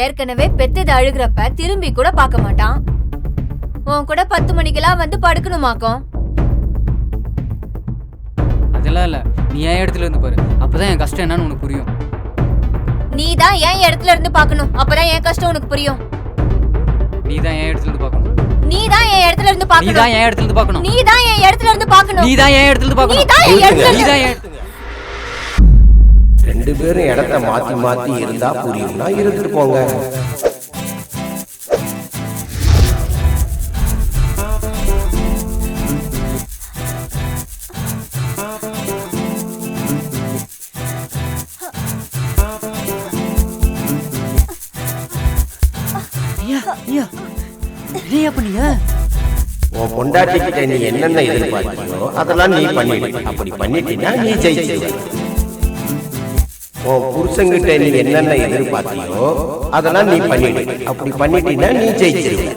ஏற்கனவே பெத்தது அழுகிறப்ப திரும்பி கூட பார்க்க மாட்டான். உன் கூட 10 மணிக்கெல்லாம் வந்து படுக்கணுமாக்கும். அதெல்லாம் இல்ல, நீ என் இடத்துல இருந்து பாரு, அப்பதான் என் கஷ்டம் என்னன்னு உனக்கு புரியும். நீ தான் என் இடத்துல இருந்து பார்க்கணும், அப்பதான் என் கஷ்டம் உனக்கு புரியும். நீ தான் என் இடத்துல இருந்து பார்க்கணும். நீ தான் என் இடத்துல இருந்து நீ பார்க்கணும். தான் என் இடத்துல இருந்து பார்க்கணும். நீ தான் என் இடத்துல இருந்து பார்க்கணும். நீ தான் என் இடத்துல இருந்து பார்க்கணும். நீ தான் என் இடத்துல நீ தான் என் ரெண்டு பேரும் இடத்த மாத்தி மாத்தி இருந்தா புரியும்னா இருந்துட்டு போங்க. உன் பொண்டாட்டி கிட்ட நீ என்னென்ன எதிர்பார்க்கியோ அதெல்லாம் நீ பண்ணிடு. அப்படி பண்ணிட்டீங்கன்னா நீ ஜெயிச்சிருவ. உன் புருஷங்கிட்ட நீ என்னென்ன எதிர்பார்த்தியோ அதெல்லாம் நீ பண்ணிடு. அப்படி பண்ணிட்டீங்கன்னா நீ ஜெயிச்சிருவ.